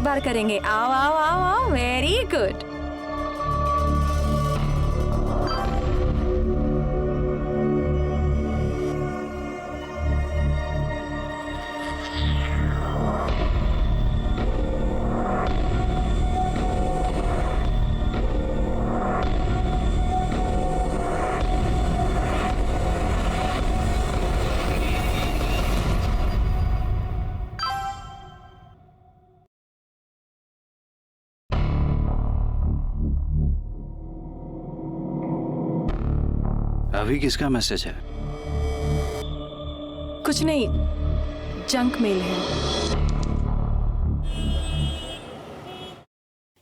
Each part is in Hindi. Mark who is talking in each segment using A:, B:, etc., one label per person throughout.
A: बार करेंगे। आओ आओ आओ आओ, वेरी गुड।
B: अभी किसका मैसेज है?
A: कुछ नहीं, जंक मेल है।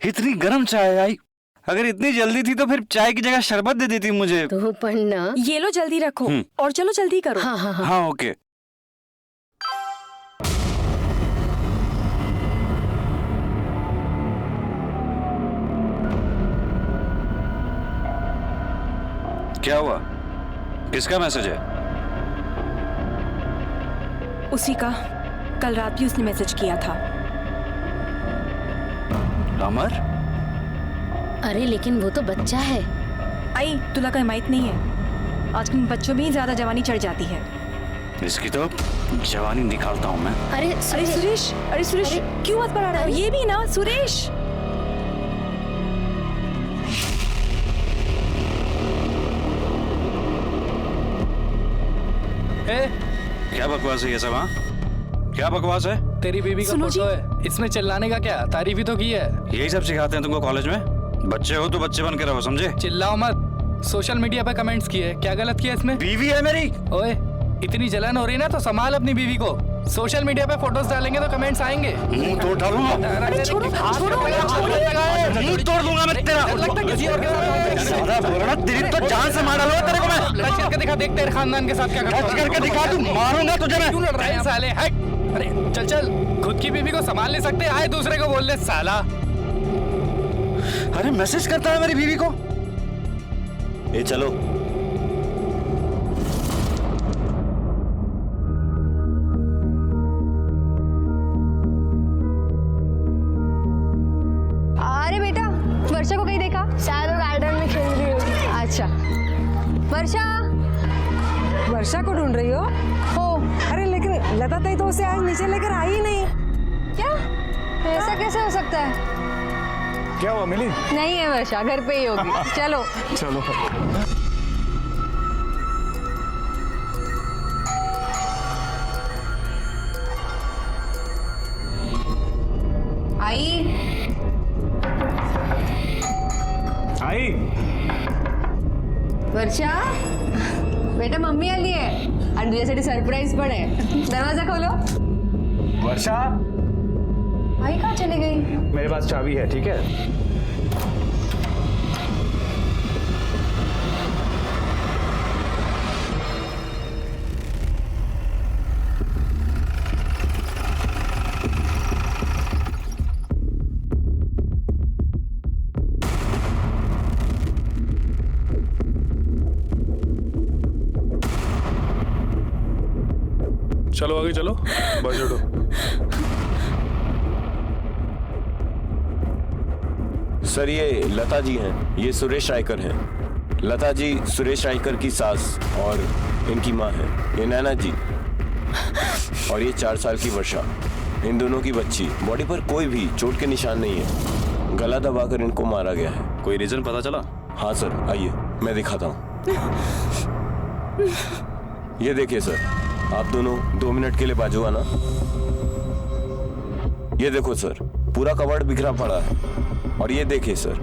B: इतनी गर्म चाय आई। अगर इतनी जल्दी थी तो फिर चाय की जगह शरबत दे देती मुझे।
C: तो पन्ना,
A: ये लो जल्दी रखो और चलो जल्दी करो।
C: हाँ हाँ हाँ,
B: हाँ ओके। क्या हुआ? किसका मैसेज है?
A: उसी का, कल रात भी उसने मैसेज किया था।
B: अमर?
C: अरे लेकिन वो तो बच्चा है।
A: आई तुला का हिमायत नहीं है, आजकल बच्चों में ही ज्यादा जवानी चढ़ जाती है।
B: इसकी तो जवानी निकालता हूँ मैं।
C: अरे
A: अरे सुरेश, अरे सुरेश, क्यों मत पढ़ा रहा हो? ये भी ना सुरेश।
B: क्या बकवास है ये सब? हाँ क्या बकवास है?
D: तेरी बीबी का फोटो है, इसमें चिल्लाने का क्या? तारीफ ही तो की है।
B: यही सब सिखाते हैं तुमको कॉलेज में? बच्चे हो तो बच्चे बन के रहो, समझे?
D: चिल्लाओ मत। सोशल मीडिया पे कमेंट्स किए, क्या गलत किया इसमें?
B: बीवी है मेरी।
D: ओए इतनी जलन हो रही ना तो संभाल अपनी बीवी को। सोशल मीडिया पे फोटोज डालेंगे तो कमेंट्स आएंगे।
B: मुंह तोड़ डालूंगा।
A: अरे छोड़ो छोड़ो,
B: मुंह तोड़ दूंगा मैं तेरा। साला बोलना, तेरी तो जान से मार डालूंगा तेरे को मैं।
D: टच करके दिखा, देख तेरे खानदान के साथ क्या करता
B: टच करके दिखा, तू मारूंगा तुझे मैं।
D: क्यों लड़ रहा है साले? हट। अरे चल चल, खुद की बीवी को संभाल नहीं सकते, आए दूसरे को बोल दे साला।
B: अरे मैसेज करता है मेरी बीवी को।
E: ए चलो।
F: अरे बेटा, वर्षा को कहीं देखा? शायद वो गार्डन में खेल रही होगी। अच्छा वर्षा,
G: वर्षा को ढूंढ रही हो? अरे लेकिन लता ताई तो उसे आज नीचे लेकर आई ही नहीं।
F: क्या ऐसा कैसे हो सकता है?
H: क्या हुआ मिली?
F: नहीं है वर्षा, घर पे ही होगी। चलो
H: चलो।
F: आई
H: आई
F: वर्षा, बेटा मम्मी आली आहे आणि तुझ्यासाठी सरप्राईज पण आहे। दरवाजा खोलो।
H: वर्षा,
F: आई कहाँ चली गई?
H: मेरे पास चाबी है, ठीक है?
I: चलो आगे चलो, बस उठो।
E: सर ये लता जी हैं, ये सुरेश रायकर हैं। लता जी सुरेश रायकर की सास और इनकी माँ है। ये नैना जी और ये 4 साल की वर्षा, इन दोनों की बच्ची। बॉडी पर कोई भी चोट के निशान नहीं है, गला दबाकर इनको मारा गया है।
B: कोई रीजन पता चला?
E: हाँ सर, आइए मैं दिखाता हूँ। ये देखिए सर, आप दोनों 2 मिनट के लिए बाजू आना। ये देखो सर, पूरा कवर्ड बिखरा पड़ा है। और ये देखिए सर,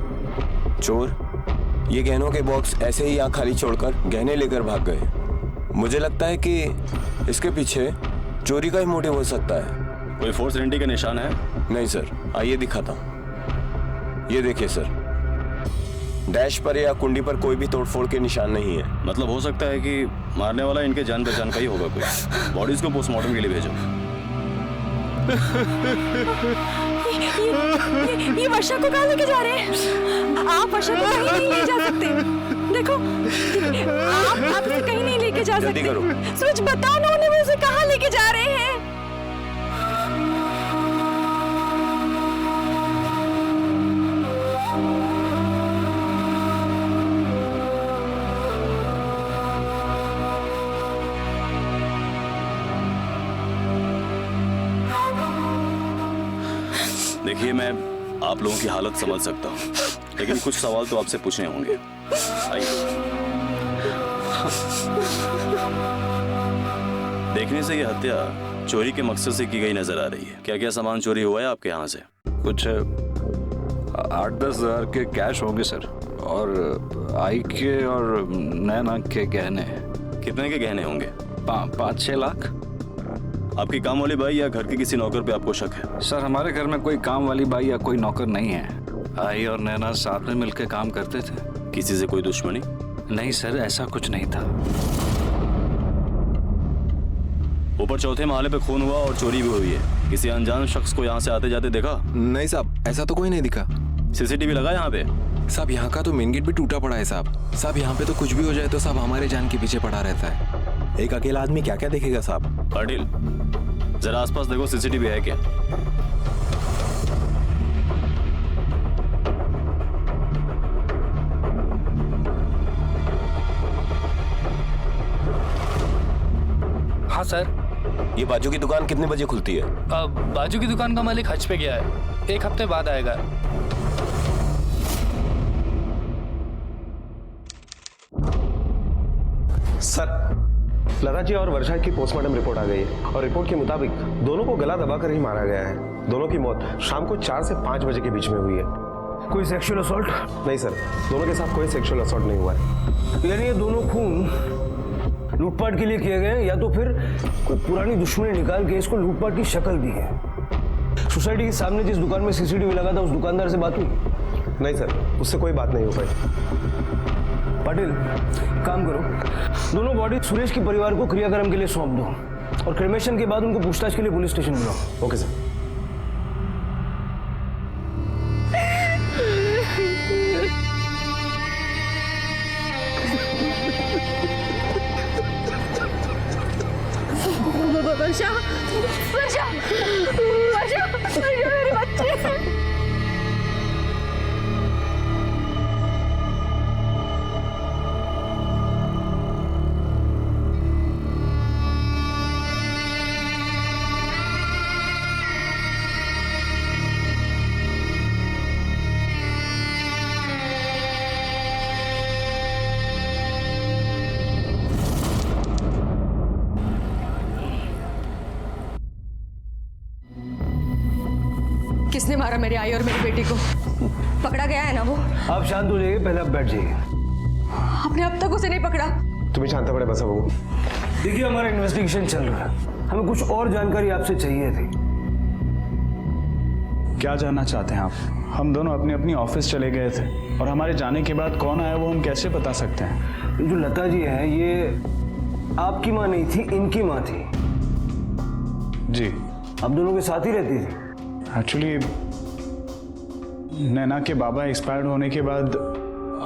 E: चोर ये गहनों के बॉक्स ऐसे ही यहाँ खाली छोड़कर गहने लेकर भाग गए। मुझे लगता है कि इसके पीछे चोरी का ही मोटिव हो सकता है।
B: कोई फोर्स एंट्री का निशान है?
E: नहीं सर, आइए दिखाता हूँ। ये देखिए सर, डैश पर या कुंडी पर कोई भी तोड़फोड़ के निशान नहीं है।
B: मतलब हो सकता है कि मारने वाला इनके जान पहचान का ही होगा कोई। बॉडीज को पोस्टमार्टम के लिए भेजो।
A: ये वर्षा को कहाँ लेके जा रहे हैं? आप वर्षा को कहीं नहीं ले जा सकते। देखो आप इसे कहीं नहीं लेके जा
E: जल्दी
A: सकते।
E: करो।
A: सूरज बताओ ना, उन्हें उसे कहाँ लेके जा रहे हैं?
I: देखिए, मैं आप लोगों की हालत समझ सकता हूँ, लेकिन कुछ सवाल तो आपसे पूछने होंगे। आइए। देखने से ये हत्या चोरी के मकसद से की गई नजर आ रही है। क्या क्या सामान चोरी हुआ है आपके यहाँ से?
J: कुछ 8-10 हज़ार के कैश होंगे सर, और आई के और नैना के गहने।
I: कितने के गहने होंगे?
J: 5-6 लाख।
I: आपकी काम वाली बाई या घर के किसी नौकर पे आपको शक है?
J: सर हमारे घर में कोई काम वाली बाई या कोई नौकर नहीं है। आई और नैना साथ में मिलकर काम करते थे।
I: किसी से कोई दुश्मनी?
J: नहीं सर, ऐसा कुछ नहीं था।
I: ऊपर चौथे महले पे खून हुआ और चोरी भी हुई है। किसी अनजान शख्स को यहाँ से आते जाते देखा?
K: नहीं साहब, ऐसा तो कोई नहीं दिखा।
I: सीसीटीवी लगा यहाँ पे?
K: साहब यहाँ का तो मेन गेट भी टूटा पड़ा है साहब। साहब यहाँ पे तो कुछ भी हो जाए तो साहब हमारे जान के पीछे पड़ा रहता है। एक अकेला आदमी क्या क्या देखेगा साहब।
I: पाटिल, जरा आसपास देखो, सीसीटीवी है क्या?
D: हाँ सर।
E: ये बाजू की दुकान कितने बजे खुलती है?
D: बाजू की दुकान का मालिक हज पे गया है, 1 हफ्ते बाद आएगा।
H: सर, लता जी और वर्षा की पोस्टमार्टम रिपोर्ट आ गई है और रिपोर्ट के मुताबिक दोनों को गला दबाकर ही मारा गया है। दोनों की मौत शाम को 4 से 5 बजे के बीच में हुई है।
L: कोई सेक्सुअल असॉल्ट?
H: नहीं सर, दोनों के साथ कोई सेक्सुअल असॉल्ट नहीं हुआ है।
L: यानी ये दोनों खून लूटपाट के लिए किए गए, या तो फिर कोई पुरानी दुश्मनी निकाल के इसको लूटपाट की शक्ल दी है। सोसाइटी के सामने जिस दुकान में सीसीटीवी लगा था उस दुकानदार से बात हुई?
H: नहीं सर, उससे कोई बात नहीं हो पाई।
L: पाटिल, काम करो, दोनों बॉडी सुरेश के परिवार को क्रियाक्रम के लिए सौंप दो और क्रिमेशन के बाद उनको पूछताछ के लिए पुलिस स्टेशन बुलाओ।
H: Okay sir.
A: वर्षा, वर्षा, वर्षा, वर्षा मेरे बच्चे। किसने मारा मेरे आई और मेरी बेटी को? पकड़ा गया है ना वो?
L: आप शांत हो जाइए, पहले आप बैठ जाइए।
A: आपने अब तक उसे नहीं पकड़ा?
H: तुम्हें शांत पड़े बस बाबू।
L: देखिए, हमारा इन्वेस्टिगेशन चल रहा है, हमें कुछ और जानकारी आपसे चाहिए थी।
M: क्या जानना चाहते हैं आप? हम दोनों अपनी अपनी ऑफिस चले गए थे और हमारे जाने के बाद कौन आया वो हम कैसे बता सकते हैं?
L: जो लता जी है, ये आपकी माँ नहीं थी, इनकी माँ थी।
M: जी।
L: आप दोनों के साथ ही रहती थी?
M: एक्चुअली नैना के बाबा एक्सपायर्ड होने के बाद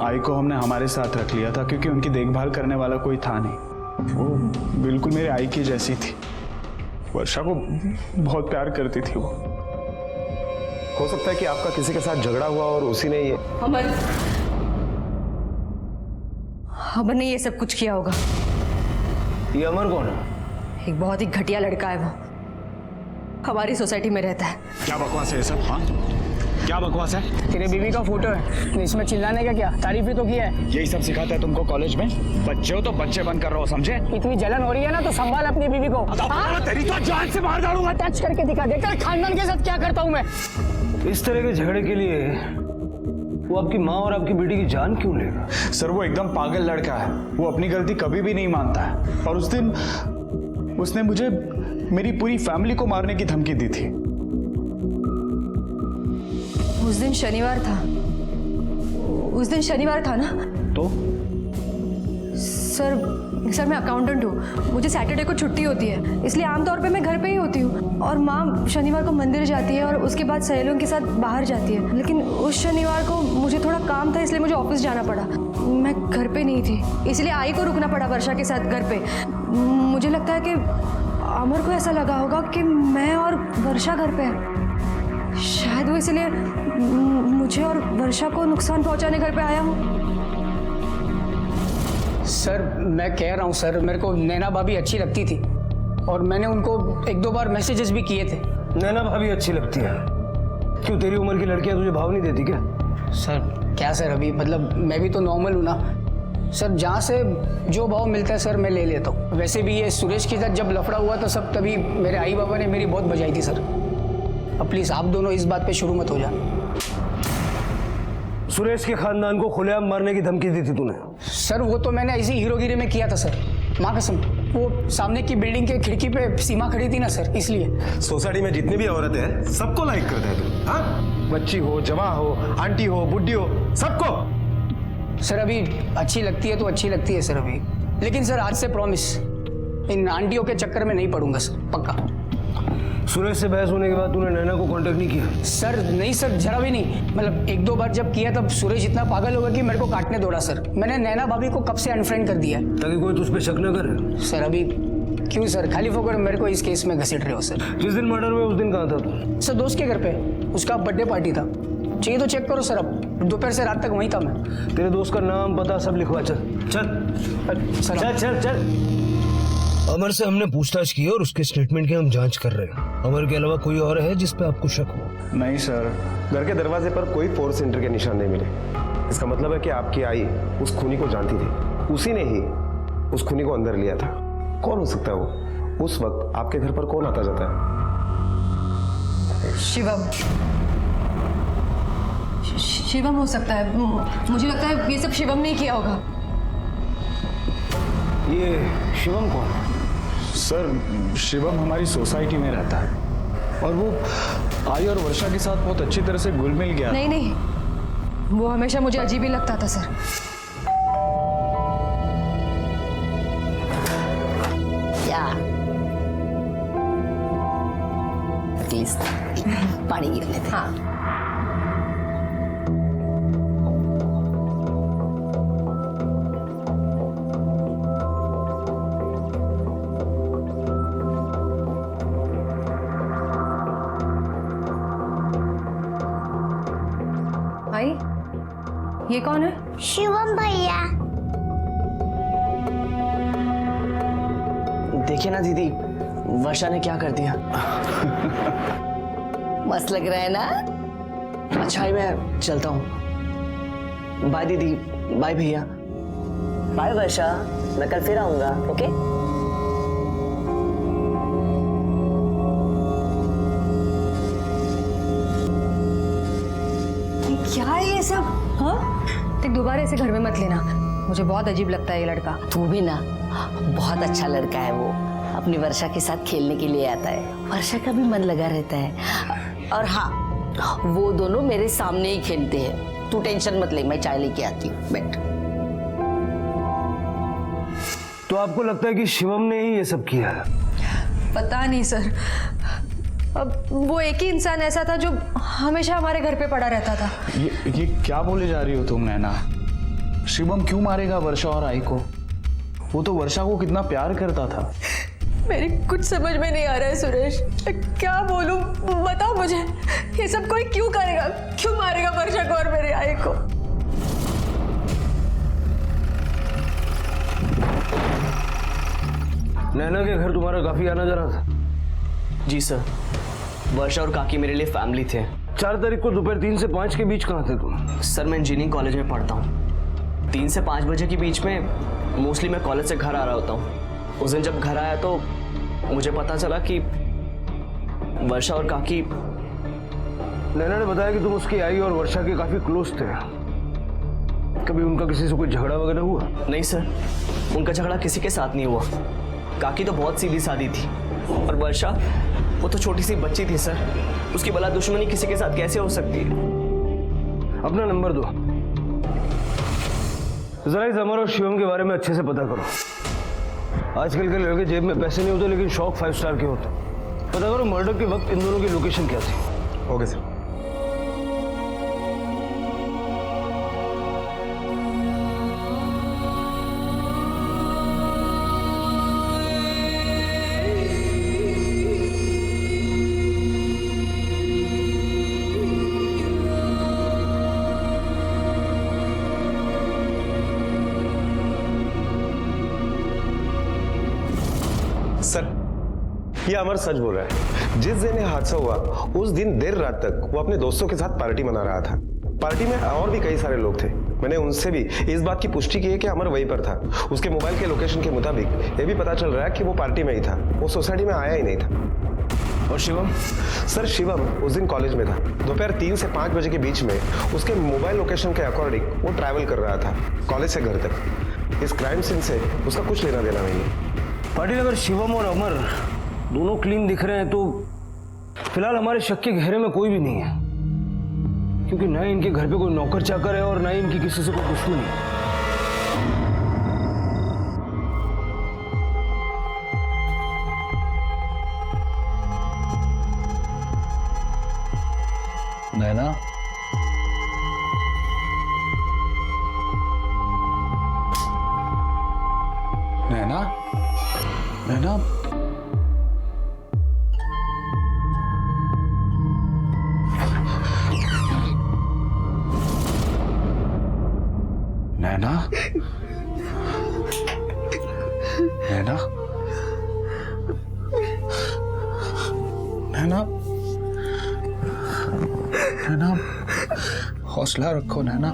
M: आई को हमने हमारे साथ रख लिया था, क्योंकि उनकी देखभाल करने वाला कोई था नहीं। वो बिल्कुल मेरे आई की जैसी थी। वर्षा को बहुत प्यार करती थी वो।
H: हो सकता है कि आपका किसी के साथ झगड़ा हुआ और उसी ने ये
A: अमन ने ये सब कुछ किया होगा।
L: ये अमर कौन है?
A: एक बहुत ही घटिया लड़का है वो, हमारी सोसाइटी में रहता है।
M: क्या बकवास है ये सब? हाँ, क्या बकवास है?
N: तेरे बीवी का फोटो है, इसमें चिल्लाने का क्या? तारीफ ही तो की है।
M: यही सब सिखाता है तुमको कॉलेज में? बच्चे हो तो बच्चे बन कर रहो, समझे?
N: इतनी जलन हो रही है ना तो संभाल अपनी बीवी को।
M: तेरी तो जान से मार डालूंगा।
N: टच करके दिखा दे, तेरे खानदान के साथ क्या करता हूँ मैं।
L: इस तरह के झगड़े के लिए वो आपकी माँ और आपकी बेटी की जान क्यों लेगा?
M: सर, वो एकदम पागल लड़का है। वो अपनी गलती कभी भी नहीं मानता है। और उस दिन उसने मुझे मेरी पूरी फैमिली को मारने की धमकी दी थी।
A: उस दिन शनिवार था। उस दिन शनिवार था ना?
M: तो
A: सर मैं अकाउंटेंट हूँ, मुझे सैटरडे को छुट्टी होती है, इसलिए आमतौर पे मैं घर पे ही होती हूँ। और माँ शनिवार को मंदिर जाती है और उसके बाद सहेलियों के साथ बाहर जाती है। लेकिन उस शनिवार को मुझे थोड़ा काम था, इसलिए मुझे ऑफिस जाना पड़ा। मैं घर पे नहीं थी, इसलिए आई को रुकना पड़ा वर्षा के साथ घर पे। मुझे लगता है कि अमर को ऐसा लगा होगा कि मैं और वर्षा घर पे है, शायद वो इसलिए मुझे और वर्षा को नुकसान पहुंचाने घर पे आया हूँ।
N: सर मैं कह रहा हूँ सर, मेरे को नैना भाभी अच्छी लगती थी और मैंने उनको 1-2 बार मैसेजेस भी किए थे।
L: नैना भाभी अच्छी लगती है, क्यों तेरी उम्र की लड़कियां तुझे भाव नहीं देती क्या?
N: सर क्या सर, अभी मतलब मैं भी तो नॉर्मल हूँ ना सर, जहाँ से जो भाव मिलता है सर मैं ले लेता हूँ। वैसे भी ये सुरेश के साथ जब लफड़ा हुआ तो सब तभी मेरे आई बाबा ने मेरी बहुत बजाई थी सर। अब प्लीज आप दोनों इस बात पे शुरू मत हो जाना।
L: सुरेश के खानदान को खुलेआम मारने की धमकी दी थी तूने?
N: सर वो तो मैंने ऐसी हीरोगिरी में किया था सर, माँ कसम। वो सामने की बिल्डिंग के खिड़की पे सीमा खड़ी थी ना सर, इसलिए।
H: सोसाइटी में जितनी भी औरतें हैं सबको लाइक करता है तू, हाँ? बच्ची हो, जवान हो, आंटी हो, बुढ़ी हो, सबको।
N: सर अभी अच्छी लगती है तो अच्छी लगती है सर अभी, लेकिन सर आज से प्रॉमिस इन आंटियों के चक्कर में नहीं पड़ूंगा सर, पक्का।
L: सुरेश से बहस होने के बाद तूने नैना को कांटेक्ट नहीं किया?
N: सर नहीं सर, जरा भी नहीं। मतलब एक दो बार जब किया तब सुरेश इतना पागल होगा कि मेरे को काटने दौड़ा सर। मैंने नैना भाभी को कब से अनफ्रेंड कर दिया है,
L: ताकि कोई तुझ पे शक न करे।
N: सर अभी क्यों सर, खाली फोकट मेरे को इस केस में घसीट रहे हो सर।
L: जिस दिन मर्डर हुआ उस दिन कहाँ था तू?
N: सर दोस्त के घर पे, उसका बर्थडे पार्टी था। चाहिए तो चेक करो सर, अब दोपहर से रात तक वहीं था मैं।
L: तेरे दोस्त का नाम पता सब लिखवा, चल चल
N: सर
L: चल चल चल। अमर से हमने पूछताछ की और उसके स्टेटमेंट की हम जांच कर रहे हैं। अमर के अलावा कोई और है जिस पे आपको शक हो?
M: नहीं सर।
H: घर के दरवाजे पर कोई फोर्स एंटर के निशान नहीं मिले। इसका मतलब है कि आपकी आई उस खूनी को जानती थी, उसी ने ही उस खूनी को अंदर लिया था। कौन हो सकता है वो? उस वक्त आपके घर पर कौन आता जाता है?
A: शिवम। शिवम हो सकता है, मुझे लगता है ये सब शिवम ने किया होगा।
L: ये शिवम कौन है?
M: सर शिवम हमारी सोसाइटी में रहता है और वो आई और वर्षा के साथ बहुत अच्छी तरह से घुल मिल गया।
A: नहीं नहीं, वो हमेशा मुझे अजीब ही लगता था सर।
C: पानी गिरने थे।
A: हाँ। भाई ये कौन है?
F: शिवम भैया।
O: देखिए ना दीदी, वर्षा ने क्या कर दिया।
C: मस्त लग रहा है ना?
O: अच्छा ही मैं चलता हूँ। बाय दीदी, बाय भैया। बाय वर्षा, मैं कल फिर आऊंगा, ओके?
A: क्या है ये सब? हाँ? देख दोबारा ऐसे घर में मत लेना, मुझे बहुत अजीब लगता है ये लड़का।
C: तू भी ना, बहुत अच्छा लड़का है वो, अपनी वर्षा के साथ खेलने के लिए आता है। वर्षा का भी मन लगा रहता है। और हाँ, वो दोनों मेरे सामने ही खेलते हैं। तू टेंशन मत ले, मैं चाय लेके आती हूँ, बैठ।
L: तो आपको लगता है कि शिवम ने ही ये सब किया है?
A: पता नहीं सर, अब वो एक ही इंसान ऐसा था जो हमेशा हमारे घर पे पड़ा रहता था।
M: ये क्या बोले जा रही हो तुम नैना? शिवम क्यों मारेगा वर्षा और आई को? वो तो वर्षा को कितना प्यार करता था।
A: मेरी कुछ समझ में नहीं आ रहा है सुरेश, क्या बोलूं? बताओ मुझे, ये सब कोई क्यों करेगा? क्यों मारेगा वर्षा को और मेरे आई को?
L: नैना के घर तुम्हारा काफी आना जाना था?
O: जी सर, वर्षा और काकी मेरे लिए फैमिली थे।
L: 4 तारीख को दोपहर 3 से 5 के बीच कहाँ थे तुम?
O: सर मैं इंजीनियरिंग कॉलेज में पढ़ता हूँ। 3 से 5 बजे के बीच में मोस्टली मैं कॉलेज से घर आ रहा होता हूँ। उस दिन जब घर आया तो मुझे पता चला कि वर्षा और काकी।
L: नैना ने बताया कि तुम उसकी आई और वर्षा के काफी क्लोज थे। कभी उनका किसी से कोई झगड़ा वगैरह हुआ?
O: नहीं सर, उनका झगड़ा किसी के साथ नहीं हुआ। काकी तो बहुत सीधी सादी थी और वर्षा वो तो छोटी सी बच्ची थी सर, उसकी भला दुश्मनी किसी के साथ कैसे हो सकती है?
L: अपना नंबर दो, जरा इस अमर और शिवम के बारे में अच्छे से पता करो। आजकल के लड़के जेब में पैसे नहीं होते लेकिन शौक 5 स्टार के होते। पता करो मर्डर के वक्त इन दोनों की लोकेशन क्या थी।
H: Okay sir. ये अमर सच बोल रहा है। जिस दिन ये हादसा हुआ उस दिन देर रात तक वो अपने दोस्तों के साथ पार्टी मना रहा था। पार्टी में और भी कई सारे लोग थे। मैंने उनसे भी इस बात की पुष्टि की है कि अमर वहीं पर था। उसके मोबाइल के लोकेशन के मुताबिक ये भी पता चल रहा है कि वो पार्टी में ही था, वो सोसाइटी में आया ही नहीं था।
L: और शिवम?
H: सर शिवम उस दिन कॉलेज में था। दोपहर 3 से 5 बजे के बीच में उसके मोबाइल लोकेशन के अकॉर्डिंग वो ट्रैवल कर रहा था कॉलेज से घर तक। इस क्राइम सीन से उसका कुछ लेना देना नहीं है।
L: पाटिल, अगर शिवम और अमर दोनों क्लीन दिख रहे हैं तो फिलहाल हमारे शक के घेरे में कोई भी नहीं है, क्योंकि ना ही इनके घर पे कोई नौकर चाकर है और ना ही इनकी किसी से कोई दुश्मनी है।
J: नैना, नैना, नैना, नैना, नैना, नैना, नैना, हौसला रखो नैना,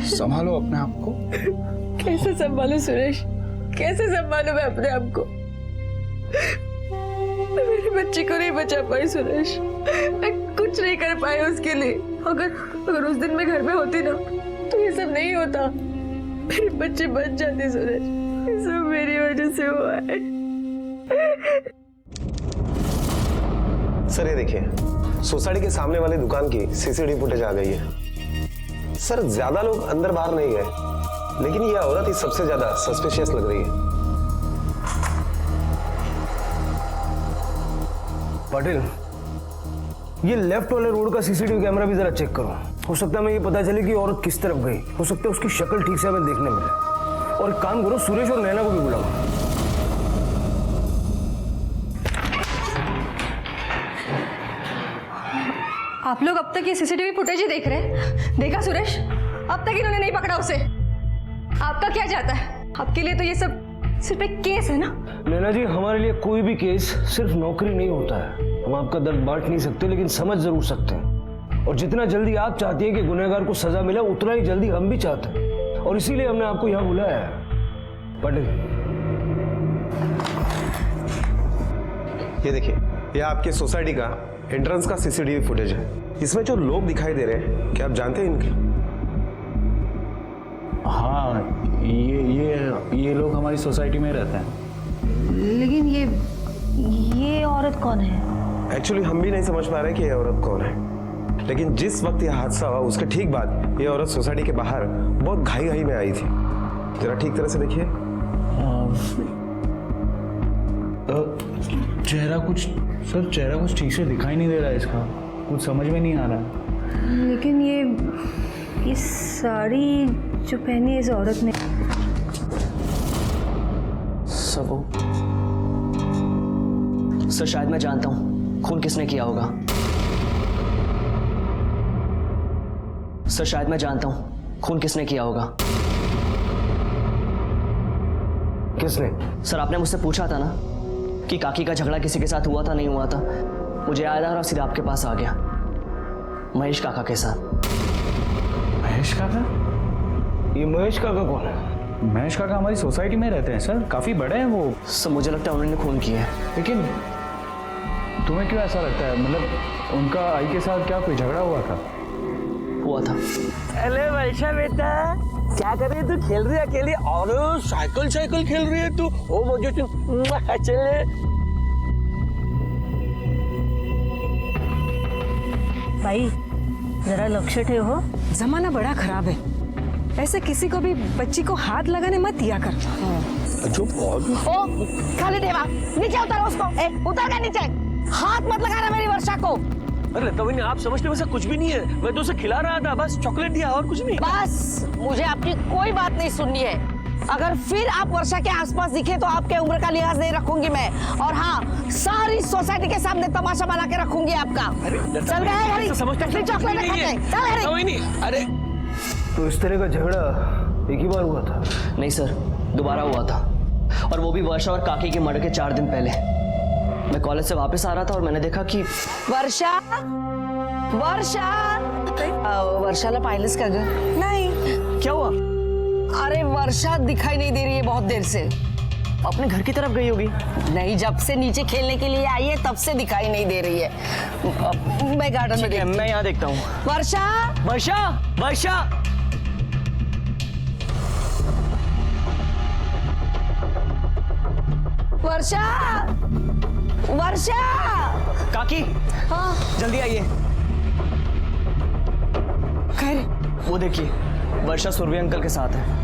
J: संभालो अपने आप को।
P: कैसे संभालू सुरेश, कैसे संभालू मैं अपने आप को? मैं मेरे बच्चे को नहीं बचा पाई सुरेश, मैं कुछ नहीं कर पाई उसके लिए। अगर उस दिन मैं घर में होती ना तो ये सब नहीं होता, मेरे बच्चे बच जाते सुरेश। ये सब मेरी वजह से हुआ है।
H: सर ये देखिए, सोसाइटी के सामने वाली दुकान की सीसीटीवी फुटेज आ गई है। सर ज्यादा लोग अंदर बाहर नहीं गए, लेकिन ये औरत ही सबसे ज्यादा सस्पिशियस लग रही है।
L: पाटिल, ये लेफ्ट वाले रोड का सीसीटीवी कैमरा भी जरा चेक करो। हो सकता है मैं ये पता चले कि औरत किस तरफ गई। हो सकता है उसकी शक्ल ठीक से हमें देखने मिले। और एक काम करो, सुरेश और नैना को भी बुलाओ।
A: आप लोग अब तक ये सीसीटीवी फुटेज ही देख रहे हैं? देखा सुरेश, अब तक इन्होंने नहीं पकड़ा उसे। आपका क्या चाहता है? आपके लिए तो ये सब सिर्फ एक केस है ना?
L: नैना जी, हमारे लिए कोई भी केस सिर्फ नौकरी नहीं होता है। हम आपका दर्द बांट नहीं सकते, लेकिन समझ जरूर सकते हैं। और जितना जल्दी आप चाहती हैं कि गुनहगार को सजा मिले, उतना ही जल्दी हम भी चाहते हैं। और इसीलिए हमने आपको यहाँ बुलाया है। पाटिल,
H: ये देखिए, ये आपके सोसाइटी का एंट्रेंस का सीसीटीवी फुटेज है। इसमें जो लोग दिखाई दे रहे हैं, क्या आप जानते हैं इनके?
M: हाँ, ये लोग हमारी सोसाइटी में रहते हैं।
A: लेकिन ये औरत कौन है?
H: एक्चुअली हम भी नहीं समझ पा रहे कि ये औरत कौन है, लेकिन जिस वक्त यह हादसा हुआ उसके ठीक बाद ये औरत सोसाइटी के बाहर बहुत घाई में आई थी। जरा ठीक तरह से देखिए।
M: चेहरा कुछ ठीक से दिखाई नहीं दे रहा है इसका, कुछ समझ में नहीं आ रहा।
A: लेकिन ये साड़ी जो पहनी है इस औरत ने।
O: सर शायद मैं जानता हूं खून किसने किया होगा। सर शायद मैं जानता हूं खून किसने किया होगा।
L: किसने?
O: सर आपने मुझसे पूछा था ना कि काकी का झगड़ा किसी के साथ हुआ था नहीं हुआ था। मुझे याद आ रहा, सीधा आपके पास आ गया। महेश काका के साथ।
M: महेश काका?
L: ये महेश काका कौन है?
M: महेश काका हमारी सोसाइटी में रहते हैं सर, काफी बड़े हैं वो।
O: सर मुझे लगता है उन्होंने खून किया है।
M: लेकिन तुम्हें क्यों ऐसा लगता है? मतलब उनका आई के साथ क्या कोई झगड़ा हुआ था?
O: हुआ था।
Q: अरे वर्षा बेटा, क्या कर रही है तू? खेल रही है अकेली? और साइकिल खेल रही है तू? ओ मुझे तू चले।
G: भाई जरा लक्ष्य ठेवो, जमाना बड़ा खराब है। ऐसे किसी को भी बच्ची को हाथ लगाने मत दिया कर।
Q: जो
C: ओ खाली देवा, नीचे उतारो उसको। उतर के नीचे, हाथ मत लगाना मेरी वर्षा को।
Q: अरे लता बहन, आप समझते वैसा कुछ भी नहीं है। मैं तो उसे खिला रहा था, बस चॉकलेट दिया और कुछ नहीं।
C: बस मुझे आपकी कोई बात नहीं सुननी है। अगर फिर आप वर्षा के आसपास दिखे तो आपके उम्र का लिहाज नहीं रखूंगी मैं। और हाँ, सारी सोसाइटी के सामने तमाशा बना के रखूंगी आपका। चल गए घरी, चॉकलेट खाते। चल घरी।
Q: अरे
L: तो इस तरह का झगड़ा एक ही बार हुआ था?
O: नहीं सर, दोबारा हुआ था, और वो भी वर्षा और काकी के मर्डर के 4 दिन पहले। मैं कॉलेज से वापस आ रहा था और मैंने देखा कि
C: वर्षा वर्षा वर्षाला पाहिलंस का ग?
O: नहीं। क्या हुआ?
C: अरे वर्षा दिखाई नहीं दे रही है बहुत देर से।
O: अपने घर की तरफ गई होगी।
C: नहीं, जब से नीचे खेलने के लिए आई है तब से दिखाई नहीं दे रही है। मैं गार्डन में देखती हूँ।
O: मैं यहाँ देखता हूँ।
C: वर्षा
O: वर्षा वर्षा
C: वर्षा वर्षा
O: काकी।
C: हाँ
O: जल्दी आइए।
C: खैर
O: वो देखिए, वर्षा सुरभि अंकल के साथ है।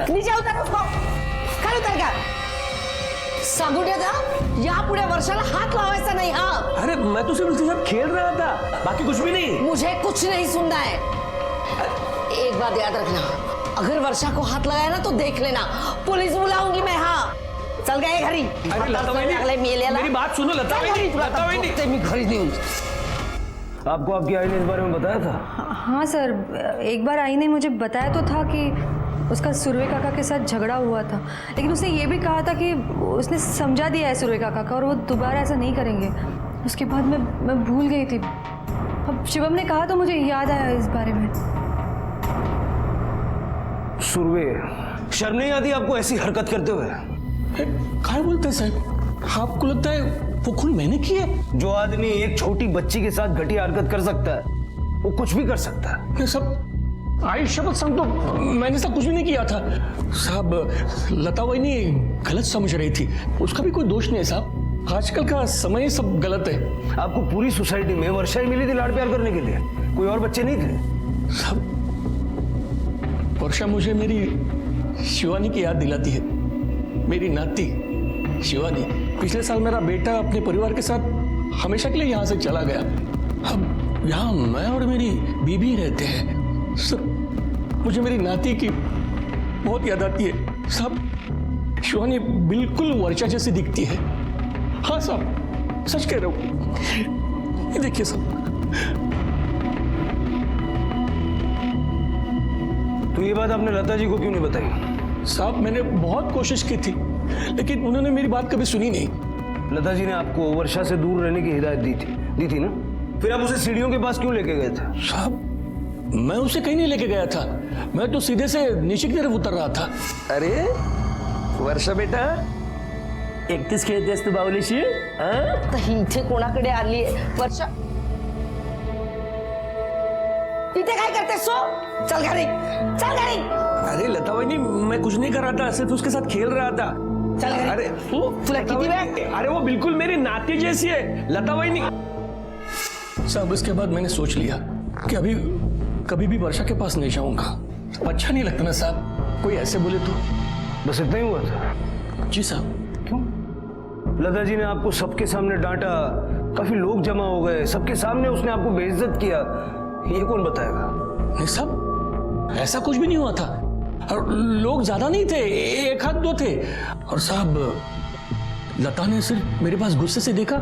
C: नीचे उतर उसको, खाली उतर का सांगू था यहाँ पुढे वर्षाला हाथ लावायचा नहीं। हाँ
L: अरे मैं तो सिर्फ उसके साथ खेल रहा था, बाकी कुछ भी नहीं।
C: मुझे कुछ नहीं सुनना है। एक बात याद रखना, अगर वर्षा को हाथ लगाया ना तो देख लेना, पुलिस बुलाऊंगी मैं। हाँ चल गए घरी।
L: अरे लता मेरी बात सुनो। लता
C: मी घरी देऊन।
L: आपको आपकी आई ने इस बारे में बताया था?
A: हाँ सर, एक बार आई ने मुझे बताया तो था कि उसका सुरवे काका के साथ झगड़ा हुआ था, लेकिन उसने ये भी कहा था कि उसने समझा दिया है सुरवे काका का और वो दोबारा ऐसा नहीं करेंगे। उसके बाद मैं भूल गई थी। अब शिवम ने कहा तो मुझे याद आया इस बारे में।
L: सुरवे, शर्म नहीं आती आपको ऐसी हरकत करते हुए?
R: क्या बोलते हैं साहब? आपको लगता है वो खून मैंने की है?
L: जो आदमी एक छोटी बच्ची के साथ घटिया हरकत कर सकता है वो कुछ भी कर सकता है।
R: ये सब आई शपथ संग तो मैंने सब कुछ भी नहीं किया था साहब। लता वही गलत समझ रही थी, उसका भी कोई दोष नहीं है साहब। आजकल का समय सब गलत है।
L: आपको पूरी सोसाइटी में वर्षा ही मिली थी लाड़ प्यार करने के लिए, कोई और बच्चे नहीं थे
R: साहब। वर्षा मुझे मेरी शिवानी की याद दिलाती है, मेरी नाती शिवानी। पिछले साल मेरा बेटा अपने परिवार के साथ हमेशा के लिए यहाँ से चला गया। अब यहाँ मैं और मेरी बीबी रहते हैं। सब मुझे मेरी नाती की बहुत याद आती है साहब। शिवानी बिल्कुल वर्षा जैसी दिखती है। हाँ साहब, सच कह रहा हूँ। ये देखिए साहब।
L: तो ये बात आपने लता जी को क्यों नहीं बताई?
R: साहब मैंने बहुत कोशिश की थी, लेकिन उन्होंने मेरी बात कभी सुनी नहीं।
L: लता जी ने आपको वर्षा से दूर रहने की हिदायत दी थी ना? फिर आप उसे सीढ़ियों के पास क्यों लेके गए थे?
R: साहब मैं उसे कहीं नहीं लेके गया था, मैं तो सीधे से नीचे की तरफ उतर रहा था।
Q: अरे वर्षा बेटा, एकटीच खेळतेस तू बाहुलीशी?
C: इथे कोणाकडे आली आहे वर्षा? इथे काय करतेस सो? चल घरी, चल घरी।
L: अरे लता वहिनी, मैं कुछ नहीं कर रहा था, सिर्फ उसके साथ खेल रहा था।
C: चल घरी।
L: अरे
C: तुला किती वेळ?
L: अरे वो बिल्कुल मेरी नाती जैसी है लता वहिनी।
R: साहब इसके बाद मैंने सोच लिया कि अभी कभी भी वर्षा के पास नहीं जाऊंगा। अच्छा नहीं लगता ना साहब, कोई ऐसे बोले तो।
L: बस इतना ही हुआ था?
R: जी साहब।
L: क्यों? लता जी ने आपको सबके सामने डांटा, काफी लोग जमा हो गए, सबके सामने उसने आपको बेइज्जत किया, ये कौन बताएगा?
R: नहीं साहब, ऐसा कुछ भी नहीं हुआ था और लोग ज्यादा नहीं थे, एक हाथ दो थे। और साहब लता ने सिर्फ मेरे पास गुस्से से देखा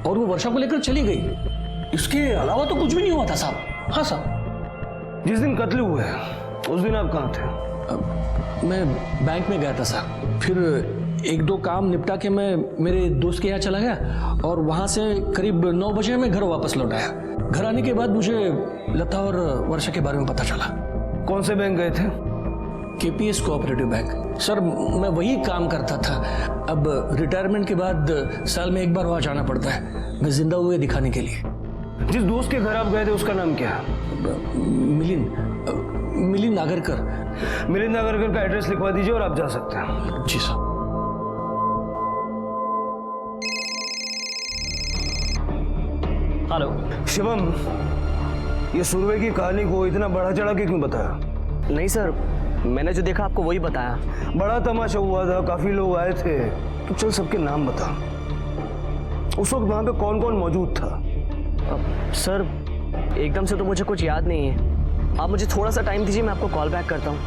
R: और वो वर्षा को लेकर चली गई। इसके अलावा तो कुछ भी नहीं हुआ था साहब। हाँ साहब।
L: जिस दिन कत्ल हुए उस दिन आप कहाँ थे?
R: मैं बैंक में गया था साहब, फिर एक दो काम निपटा के मैं मेरे दोस्त के यहाँ चला गया और वहाँ से करीब 9 बजे मैं घर वापस लौट आया। घर आने के बाद मुझे लता और वर्षा के बारे में पता चला।
L: कौन से बैंक गए थे?
R: KPS cooperative bank. सर मैं वही काम करता था। अब रिटायरमेंट के बाद साल में एक बार वहाँ जाना पड़ता है, मैं जिंदा हुए दिखाने के लिए।
L: जिस दोस्त के घर आप गए थे उसका नाम क्या है?
R: मिलिंद नागरकर।
L: मिलिंद नागरकर का एड्रेस लिखवा दीजिए और आप जा सकते हैं।
R: जी साहब।
O: हेलो
L: शिवम, ये सुरवे की कहानी को इतना बढ़ा चढ़ा के क्यों बताया?
O: नहीं सर, मैंने जो देखा आपको वही बताया।
L: बड़ा तमाशा हुआ था, काफी लोग आए थे, तो चल सबके नाम बता। उस वक्त वहां पे कौन कौन मौजूद था?
O: सर एकदम से तो मुझे कुछ याद नहीं है, आप मुझे थोड़ा सा टाइम दीजिए, मैं आपको कॉल बैक करता हूँ।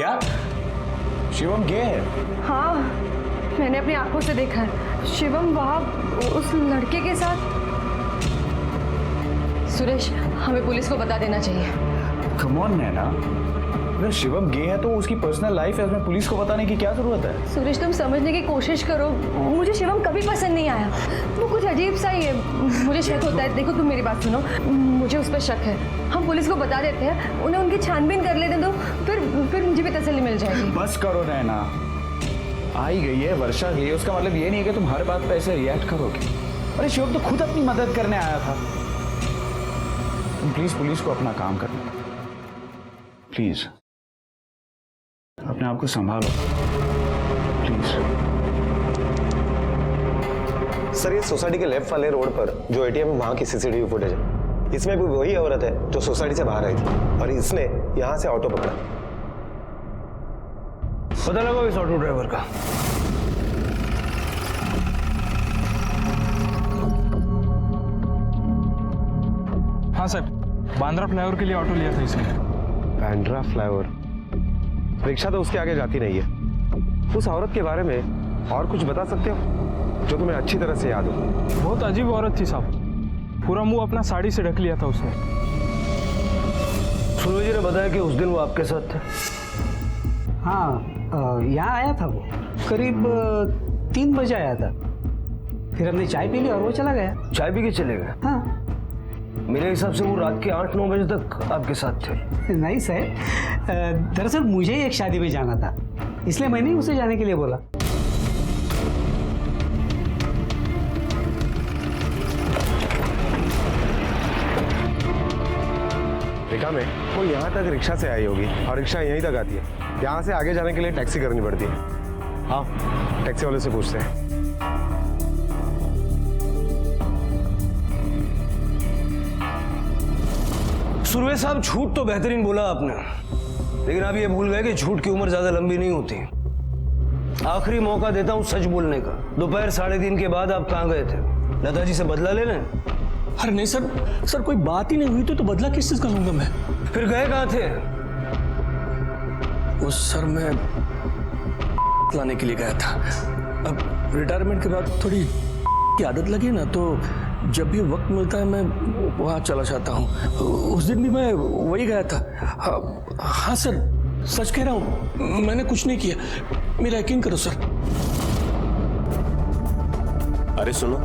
M: क्या शिवम गे है?
A: हाँ, मैंने अपनी आंखों से देखा है। शिवम वहाँ उस लड़के के साथ। सुरेश, हमें पुलिस को बता देना चाहिए।
M: कम ऑन नैना, अगर शिवम गे है तो उसकी पर्सनल लाइफ है, उसमें पुलिस को बताने की क्या जरूरत है?
A: सुरेश, तुम समझने की कोशिश करो। मुझे शिवम कभी पसंद नहीं आया। वो कुछ अजीब सा ही है। मुझे शक होता है। देखो, तुम मेरी बात सुनो, मुझे उस पर शक है। हम पुलिस को बता देते हैं, उन्हें उनकी छानबीन कर लेते तो फिर मुझे भी तसल्ली मिल जाएगी।
M: बस करो नैना, आई गई है, वर्षा गई है, उसका मतलब ये नहीं है कि तुम हर बात पे ऐसे रिएक्ट करोगे। अरे शिवम तो खुद अपनी मदद करने आया था। तुम प्लीज पुलिस को अपना काम करने दो, प्लीज अपने आप को संभालो प्लीज।
H: सर, ये सोसाइटी के लेफ्ट वाले रोड पर जो एटीएम है वहां की सीसीटीवी फुटेज है। इसमें भी वही औरत है जो सोसाइटी से बाहर आई थी और इसने यहां से ऑटो पकड़ा।
L: पता लगा इस ऑटो ड्राइवर का?
S: हाँ सर, बांद्रा फ्लाईओवर के लिए ऑटो लिया था इसने।
H: बांद्रा फ्लाईओवर? रिक्शा तो उसके आगे जाती नहीं है। उस औरत के बारे में और कुछ बता सकते हो जो तुम्हें अच्छी तरह से याद हो?
S: बहुत अजीब औरत थी साहब, पूरा मुंह अपना साड़ी से ढक लिया था उसने।
L: सूरज जी ने बताया कि उस दिन वो आपके साथ थे।
N: हाँ, यहाँ आया था वो, करीब 3 बजे आया था। फिर हमने चाय पी ली और वो चला गया।
L: चाय पी के चले गए?
N: हाँ।
L: मेरे हिसाब से वो रात के 8-9 बजे तक आपके साथ थे।
N: नहीं सर, दरअसल मुझे एक शादी में जाना था, इसलिए मैंने उसे जाने के लिए बोला।
H: रिका में वो यहाँ तक रिक्शा से आई होगी और रिक्शा यहीं तक आती है। यहाँ से आगे जाने के लिए टैक्सी करनी पड़ती है। हाँ, टैक्सी वाले से पूछते हैं।
L: सुरवे साहब, झूठ तो बेहतरीन बोला आपने, लेकिन आप ये भूल गए कि झूठ की उम्र ज्यादा लंबी नहीं होती। आखिरी मौका देता हूँ सच बोलने का। दोपहर 3:30 के बाद आप कहाँ गए थे? लता जी से बदला लेने?
R: अरे नहीं सर कोई बात ही नहीं हुई तो बदला किस चीज का लूंगा मैं?
L: फिर गए कहाँ थे?
R: उस सर मैं लाने के लिए गया था। अब रिटायरमेंट के बाद थोड़ी की आदत लगी ना, तो जब भी वक्त मिलता है मैं वहाँ चला जाता हूँ। उस दिन भी मैं वही गया था। हाँ सर, सच कह रहा हूँ, मैंने कुछ नहीं किया, मेरा यकीन करो सर।
E: अरे सुनो,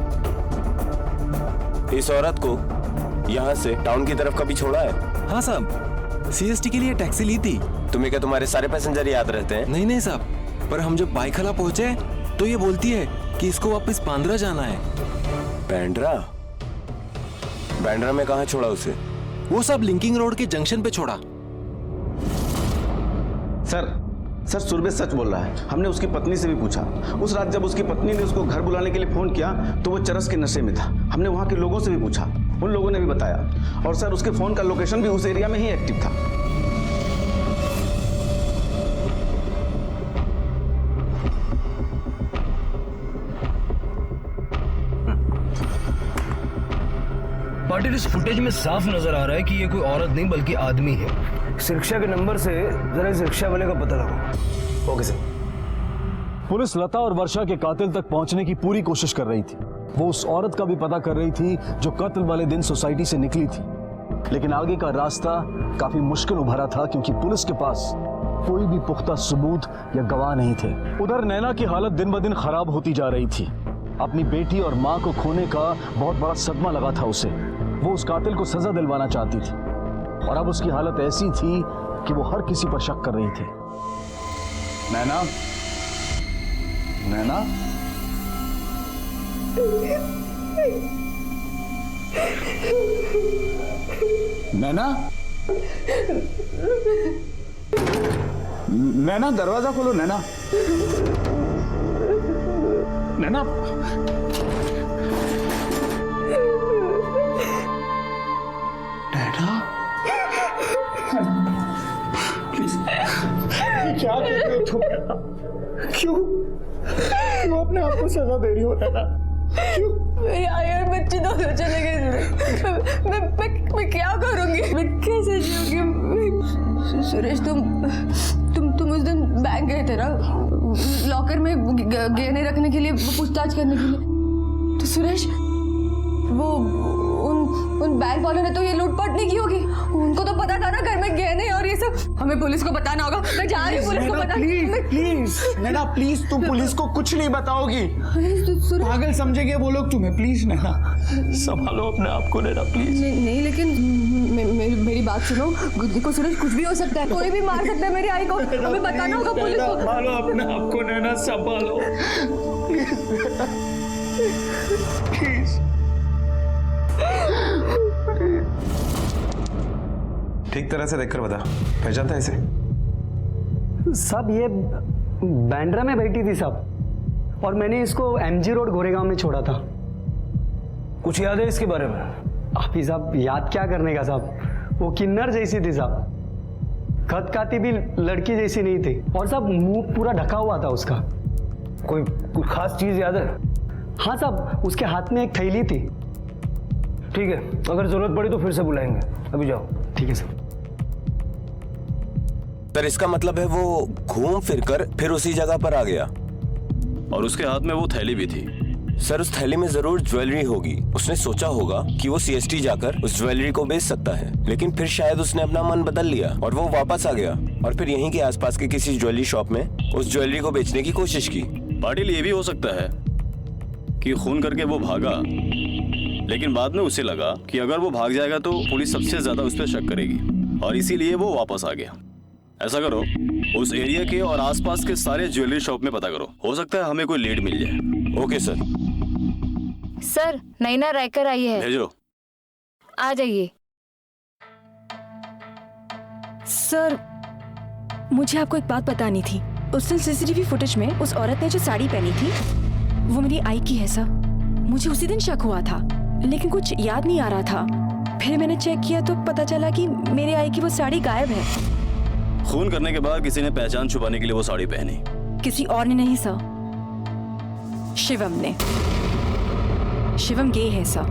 E: इस औरत को यहाँ से टाउन की तरफ कभी छोड़ा है?
K: हाँ साहब, सीएसटी के लिए टैक्सी ली थी।
E: तुम्हें क्या तुम्हारे सारे पैसेंजर याद रहते हैं?
K: नहीं साहब, पर हम जब बाइखला पहुंचे तो ये बोलती है कि इसको वापस बांद्रा जाना है।
E: बांद्रा? बांद्रा में कहाँ छोड़ा उसे?
K: वो सब लिंकिंग रोड के जंक्शन पे छोड़ा।
I: सर सुरभि सच बोल रहा है। हमने उसकी पत्नी से भी पूछा। उस रात जब उसकी पत्नी ने उसको घर बुलाने के लिए फोन किया तो वो चरस के नशे में था। हमने वहां के लोगों से भी पूछा, उन लोगों ने भी बताया। और सर, उसके फोन का लोकेशन भी उस एरिया में ही एक्टिव था।
L: पाटिल, इस फुटेज में साफ नजर आ रहा है कि ये कोई औरत नहीं बल्कि आदमी है। इस रिक्शा के नंबर से जरा इस रिक्शा वाले का पता लगाओ। Okay sir.
T: पुलिस लता और वर्षा के कातिल तक पहुंचने की पूरी कोशिश कर रही थी। वो उस औरत का भी पता कर रही थी जो कत्ल वाले दिन सोसाइटी से निकली थी, लेकिन आगे का रास्ता काफी मुश्किल उभरा था क्योंकि पुलिस के पास कोई भी पुख्ता सबूत या गवाह नहीं थे। उधर नैना की हालत दिन ब दिन खराब होती जा रही थी। अपनी बेटी और माँ को खोने का बहुत बड़ा सदमा लगा था उसे। वो उस कातिल को सजा दिलवाना चाहती थी और अब उसकी हालत ऐसी थी कि वो हर किसी पर शक कर रही थी।
M: नैना, नैना, नैना, नैना, दरवाजा खोलो नैना। नैना, नैना, प्लीज, क्या कहते हो तुम? क्यों अपने आप को सजा दे रही हो नैना? क्यों?
P: यार बच्चे दोनों चले गए। मैं क्या करूंगी? मैं कैसे जीऊंगी? सुरेश, तुम
A: उस दिन बैंक गए थे ना, लॉकर में गहने रखने के लिए, पूछताछ करने के लिए, तो सुरेश वो उन बैंक वालों ने तो ये लूटपाट नहीं की होगी। उनको तो पता था ना घर में गहने और ये सब। हमें पुलिस को बताना होगा। मैं जा रही हूँ पुलिस को बताने।
M: प्लीज नैना, प्लीज तुम पुलिस को कुछ नहीं बताओगी। पागल समझेंगे वो लोग तुम्हें। प्लीज नैना, संभालो अपने आप को नैना, प्लीज।
A: नहीं लेकिन मेरी बात सुनो। देखो सुरेश, कुछ भी हो सकता है, कोई भी मार सकता है मेरी आई को। हमें बताना होगा पुलिस को।
M: संभालो अपने आप को नैना, संभालो प्लीज।
H: ठीक तरह से देखकर बता, पहचानता है इसे?
U: साहब ये बैंड्रा में बैठी थी साहब, और मैंने इसको MG रोड गोरेगांव में छोड़ा था।
L: कुछ याद है इसके बारे में?
U: आप ही साहब याद क्या करने का साहब, वो किन्नर जैसी थी साहब, खत खाती भी लड़की जैसी नहीं थी, और साहब मुंह पूरा ढका हुआ था उसका।
L: कोई खास चीज याद है?
U: हाँ साहब, उसके हाथ में एक थैली थी।
L: ठीक है, अगर जरूरत पड़ी तो फिर से बुलाएंगे, अभी जाओ।
U: ठीक है सर।
E: सर इसका मतलब है वो घूम फिर कर फिर उसी जगह पर आ गया,
J: और उसके हाथ में वो थैली भी थी।
E: सर उस थैली में जरूर ज्वेलरी होगी। उसने सोचा होगा कि वो CST जाकर उस ज्वेलरी को बेच सकता है, लेकिन फिर शायद उसने अपना मन बदल लिया और वो वापस आ गया, और फिर यहीं के आसपास के किसी ज्वेलरी शॉप में उस ज्वेलरी को बेचने की कोशिश की।
J: पाटिल, ये भी हो सकता है कि खून करके वो भागा, लेकिन बाद में उसे लगा कि अगर वो भाग जाएगा तो पुलिस सबसे ज्यादा उस पर शक करेगी, और इसीलिए वो वापस आ गया। ऐसा करो, उस एरिया के और आसपास के सारे ज्वेलरी शॉप में पता करो, हो सकता है हमें कोई लीड मिल जाए।
E: Okay sir.
V: सर नैना रायकर आई है,
J: भेजो।
V: आ जाइए।
W: सर मुझे आपको एक बात बतानी थी। उस दिन CCTV फुटेज में उस औरत ने जो साड़ी पहनी थी वो मेरी आई की है सर। मुझे उसी दिन शक हुआ था, लेकिन कुछ याद नहीं आ रहा था। फिर मैंने चेक किया तो पता चला कि मेरे आई की वो साड़ी गायब है।
J: खून करने के बाद किसी ने पहचान छुपाने के लिए वो साड़ी पहनी।
W: किसी और ने नहीं सर, शिवम ने। शिवम गे है सर।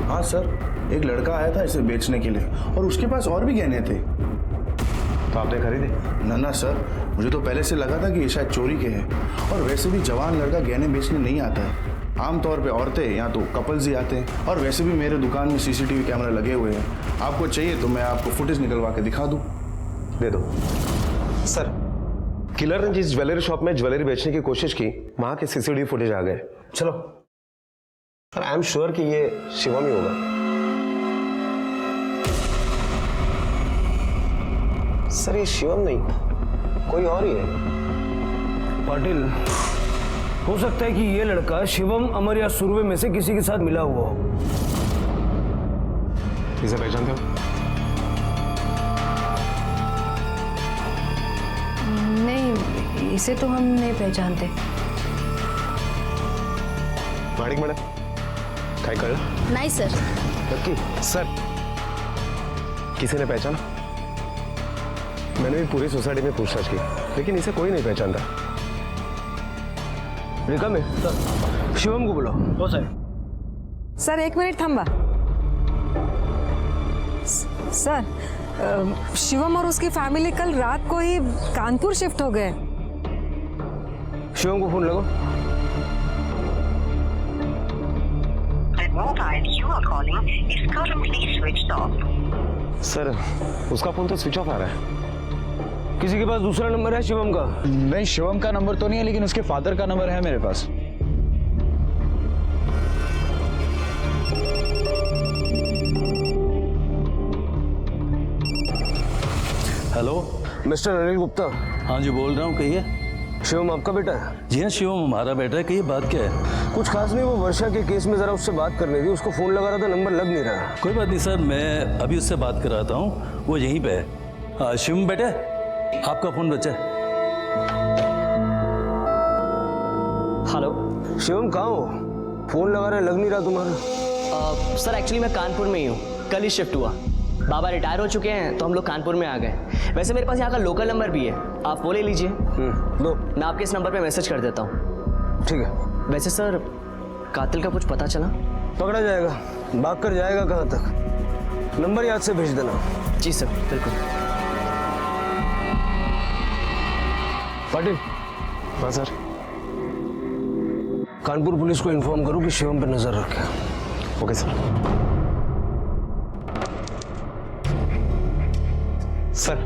M: हाँ सर, एक लड़का आया था इसे बेचने के लिए, और उसके पास और भी गहने थे।
H: तो आपने खरीदे?
M: ना सर, मुझे तो पहले से लगा था कि ये शायद चोरी के हैं, और वैसे भी जवान लड़का गहने बेचने नहीं आता है। आमतौर पे औरतें या तो कपल्स ही आते हैं, और वैसे भी मेरे दुकान में CCTV कैमरा लगे हुए हैं। आपको चाहिए तो मैं आपको फुटेज निकलवा के दिखा दूँ।
H: दे दो। सर, किलर ने जिस ज्वेलरी शॉप में ज्वेलरी बेचने की कोशिश की, वहां के CCTV फुटेज आ गए। चलो सर, आई एम श्योर कि ये शिवम ही होगा। सर ये शिवम नहीं, कोई और ही है।
L: पाटिल, हो सकता है कि ये लड़का शिवम, अमर या सुरवे में से किसी के साथ मिला हुआ हो।
H: इसे पहचानते हो?
A: नहीं, इसे तो हम नहीं पहचानते।
H: वाडिक मैडम, काय कळलं?
V: नहीं सर।
H: नक्की? सर, किसी ने पहचाना? मैंने भी पूरी सोसाइटी में पूछताछ की, लेकिन इसे कोई नहीं पहचानता।
L: निकम है सर, शिवम को बुलाओ। हो
G: सर 1 मिनिट थांबा। सर, शिवम और उसकी फैमिली कल रात को ही कानपुर शिफ्ट हो गए।
L: शिवम को फोन लगाओ।
H: सर उसका फोन तो स्विच ऑफ आ रहा है।
L: किसी के पास दूसरा नंबर है शिवम का?
M: नहीं, शिवम का नंबर तो नहीं है, लेकिन उसके फादर का नंबर है मेरे पास।
L: Hello, mister Anil Gupta.
X: हाँ जी, बोल रहा हूँ, कहिए।
L: शिवम आपका बेटा है?
X: जी हाँ, शिवम हमारा बेटा है। कहिए, बात क्या है?
L: कुछ खास नहीं, वो वर्षा के केस में जरा उससे बात करनी थी। उसको फोन लगा रहा था, नंबर लग नहीं रहा।
X: कोई बात नहीं सर, मैं अभी उससे बात कराता हूँ, वो यहीं पे है। शिवम बेटे, आपका फोन बचा है।
O: हेलो
L: शिवम, कहाँ हो? फोन लगा रहे, लग नहीं रहा तुम्हारा।
O: सर एक्चुअली मैं कानपुर में ही हूँ, कल ही शिफ्ट हुआ। बाबा रिटायर हो चुके हैं तो हम लोग कानपुर में आ गए। वैसे मेरे पास यहाँ का लोकल नंबर भी है, आप वो ले लीजिए।
L: लो,
O: मैं आपके इस नंबर पे मैसेज कर देता हूँ।
L: ठीक है।
O: वैसे सर, कातिल का कुछ पता चला?
L: पकड़ा जाएगा, भाग कर जाएगा कहाँ तक। नंबर याद से भेज देना।
O: जी सर, बिल्कुल।
L: पाटिल।
H: हाँ सर।
L: कानपुर पुलिस को इन्फॉर्म करो कि शिवम पे नजर रखें।
H: Okay sir. सर,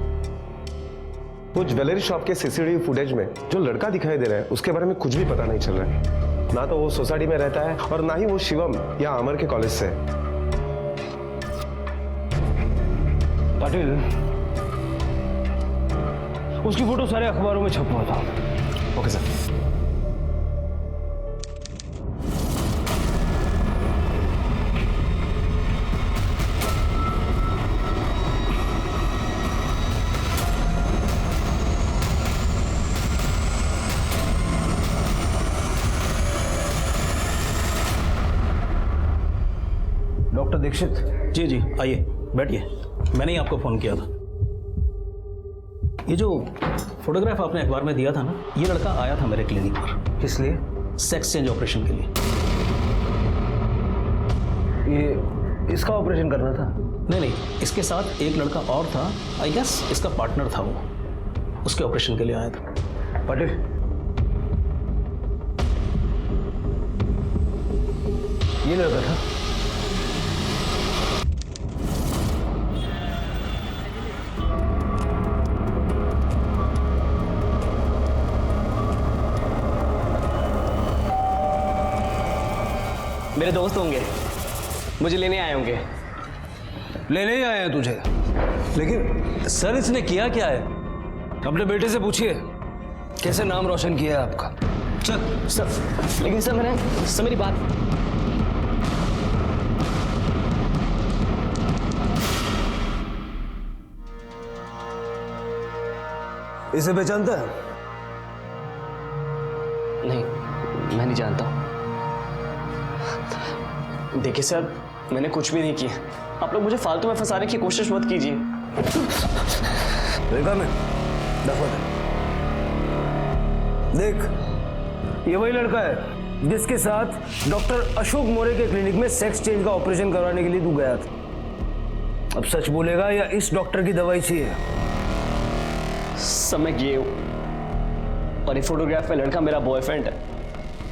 H: वो ज्वेलरी शॉप के सीसीटीवी फुटेज में जो लड़का दिखाई दे रहा है उसके बारे में कुछ भी पता नहीं चल रहा है। ना तो वो सोसाइटी में रहता है और ना ही वो शिवम या अमर के कॉलेज से है।
L: पाटिल, उसकी फोटो सारे अखबारों में छपवा था।
H: Okay sir.
L: डॉक्टर दीक्षित।
X: जी जी, आइए बैठिए। मैंने ही आपको फ़ोन किया था। ये जो फोटोग्राफ आपने अखबार में दिया था ना, ये लड़का आया था मेरे क्लिनिक पर।
L: किस लिए?
X: सेक्स चेंज ऑपरेशन के लिए।
L: ये इसका ऑपरेशन करना था?
X: नहीं नहीं, इसके साथ एक लड़का और था, आई गेस इसका पार्टनर था वो, उसके ऑपरेशन के लिए आया था।
L: पाटिल, ये लड़का था?
O: मेरे दोस्त होंगे, मुझे लेने आए होंगे।
L: लेने ही आए हैं तुझे, लेकिन सर इसने किया क्या है? अपने बेटे से पूछिए कैसे नाम रोशन किया है आपका।
O: चल सर, लेकिन सर मेरी बात।
L: इसे पहचानता है?
O: नहीं, मैं नहीं जानता। देखिए सर, मैंने कुछ भी नहीं किया। आप लोग मुझे फालतू में फंसाने की कोशिश मत कीजिए।
L: देखा मैं, दफा देख, ये वही लड़का है जिसके साथ डॉक्टर अशोक मोरे के क्लिनिक में सेक्स चेंज का ऑपरेशन करवाने के लिए तू गया था। अब सच बोलेगा या इस डॉक्टर की दवाई चाहिए?
O: सब मैं गे हूँ और ये फोटोग्राफ में लड़का मेरा बॉयफ्रेंड है।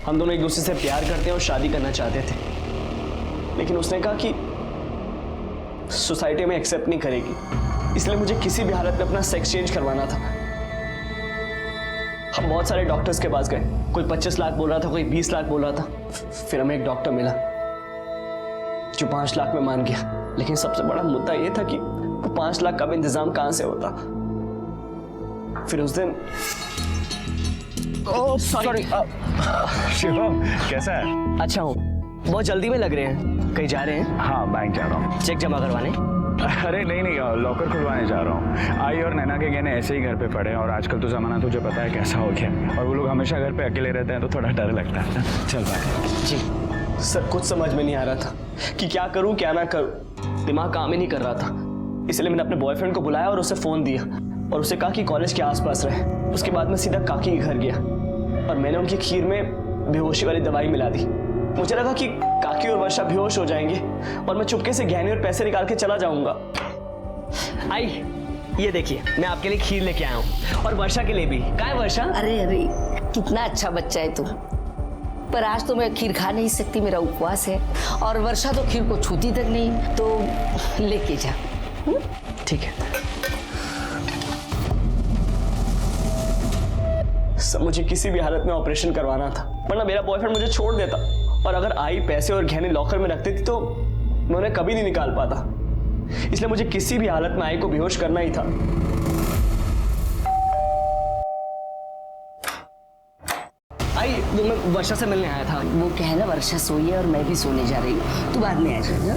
O: हम दोनों एक दूसरे से प्यार करते हैं और शादी करना चाहते थे, लेकिन उसने कहा कि सोसाइटी में एक्सेप्ट नहीं करेगी, इसलिए मुझे किसी भी हालत में अपना सेक्स चेंज करवाना था। हम बहुत सारे डॉक्टर्स के पास गए, कोई 25 लाख बोल रहा था, कोई 20 लाख बोल रहा था। फिर हमें एक डॉक्टर मिला जो 5 लाख में मान गया, लेकिन सबसे बड़ा मुद्दा यह था कि 5 लाख का भी इंतजाम कहां से होता। फिर उस दिन सॉरी
M: शिवम कैसा है?
O: अच्छा हूँ, बहुत जल्दी में लग रहे हैं, कहीं जा रहे हैं?
M: हाँ, बैंक जा रहा हूँ।
O: चेक जमा करवाने?
M: अरे नहीं, लॉकर खुलवाने जा रहा हूँ। आई और नैना के गहने ऐसे ही घर पे पड़े हैं और आजकल तो जमाना तुझे पता है कैसा हो गया, और वो लोग हमेशा घर पे अकेले रहते हैं तो थोड़ा डर लगता है। चल बाय।
O: जी सर, कुछ समझ में नहीं आ रहा था कि क्या करूँ क्या ना करूँ, दिमाग काम ही नहीं कर रहा था। इसलिए मैंने अपने बॉयफ्रेंड को बुलाया और उसे फ़ोन दिया और उसे कहा कि कॉलेज के आसपास रहे। उसके बाद मैं सीधा काकी के घर गया और मैंने उनकी खीर में बेहोशी वाली दवाई मिला दी। मुझे लगा कि काकी और वर्षा बेहोश हो जाएंगे और मैं चुपके से गहने और पैसे निकाल के चला जाऊंगा। आई, ये देखिए, मैं आपके लिए खीर लेके आया हूँ और वर्षा के लिए भी। कहाँ है वर्षा?
C: अरे अरे, कितना अच्छा बच्चा है तू। पर आज तो मैं खीर खा नहीं सकती, मेरा उपवास है, और वर्षा तो खीर को छूती तक नहीं, तो लेके जा।
O: ठीक है सब, मुझे किसी भी हालत में ऑपरेशन करवाना था, वरना मेरा बॉयफ्रेंड मुझे छोड़ देता, और अगर आई पैसे और गहने लॉकर में रखती थी तो मैं उन्हें कभी नहीं निकाल पाता। इसलिए मुझे किसी भी हालत में आई को बेहोश करना ही था। आई, वो मैं वर्षा से मिलने आया था।
C: वो क्या है ना, वर्षा सोई है और मैं भी सोने जा रही हूँ, तू बाद में आ जाएगा।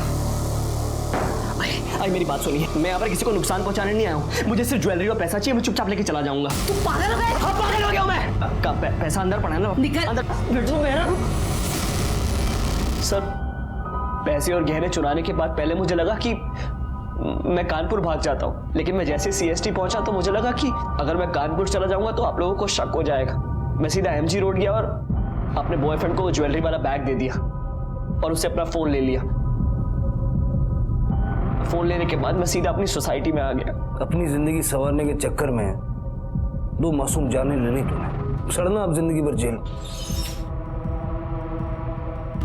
O: आई मेरी बात सुनिए, मैं यहाँ पर किसी को नुकसान पहुंचाने नहीं आया हूँ। मुझे सिर्फ ज्वेलरी और पैसा चाहिए, मैं चुपचाप लेके चला जाऊंगा।
C: तू पागल हो गया?
O: हाँ, पागल हो गया हूँ मैं। पैसा अंदर पड़ा है ना,
C: निकल
O: अंदर। सर, पैसे और गहने चुराने के बाद पहले मुझे लगा कि मैं कानपुर भाग जाता हूँ, लेकिन मैं जैसे CST पहुंचा तो मुझे लगा कि अगर मैं कानपुर चला जाऊंगा तो आप लोगों को शक हो जाएगा। मैं सीधा MG रोड गया और अपने बॉयफ्रेंड को ज्वेलरी वाला बैग दे दिया और उससे अपना फोन ले लिया। फोन लेने के बाद मैं सीधा अपनी सोसाइटी में आ गया।
L: अपनी जिंदगी संवारने के चक्कर में 2 मासूम जाने लेनी तूने, सड़ना अब जिंदगी भर जेल।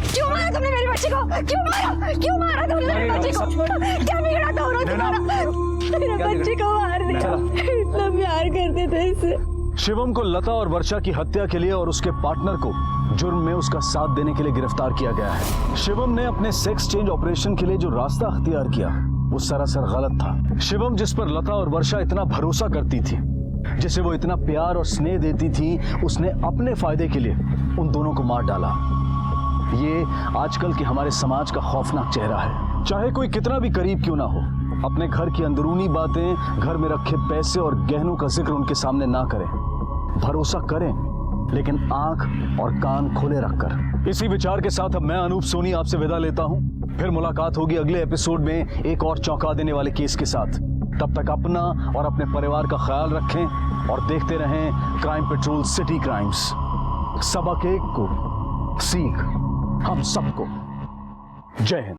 A: क्यों मारा तुमने मेरी बच्ची को? क्यों मारा? क्यों मारा तुमने मेरी बच्ची को? क्या बिगड़ा था उन्होंने तुम्हारा? मेरी बच्ची को मार दिया। इतना प्यार करते थे इससे।
T: शिवम को लता और वर्षा की हत्या के लिए और उसके पार्टनर को जुर्म में उसका साथ देने के लिए गिरफ्तार किया गया है। शिवम ने अपने सेक्स चेंज ऑपरेशन के लिए जो रास्ता अख्तियार किया वो सरासर गलत था। शिवम जिस पर लता और वर्षा इतना भरोसा करती थी, जिसे वो इतना प्यार और स्नेह देती थी, उसने अपने फायदे के लिए उन दोनों को मार डाला। ये आजकल के हमारे समाज का खौफनाक चेहरा है। चाहे कोई कितना भी करीब क्यों ना हो, अपने घर की अंदरूनी बातें, घर में रखे पैसे और गहनों का जिक्र उनके सामने ना करें। भरोसा करें, लेकिन आंख और कान खोले रखकर। इसी विचार के साथ अब मैं अनूप सोनी आपसे विदा लेता हूं। फिर मुलाकात होगी अगले एपिसोड में एक और चौंका देने वाले केस के साथ। तब तक अपना और अपने परिवार का ख्याल रखें और देखते रहें क्राइम पेट्रोल सिटी क्राइम्स। सबक एक को सीख हम सबको। जय हिंद।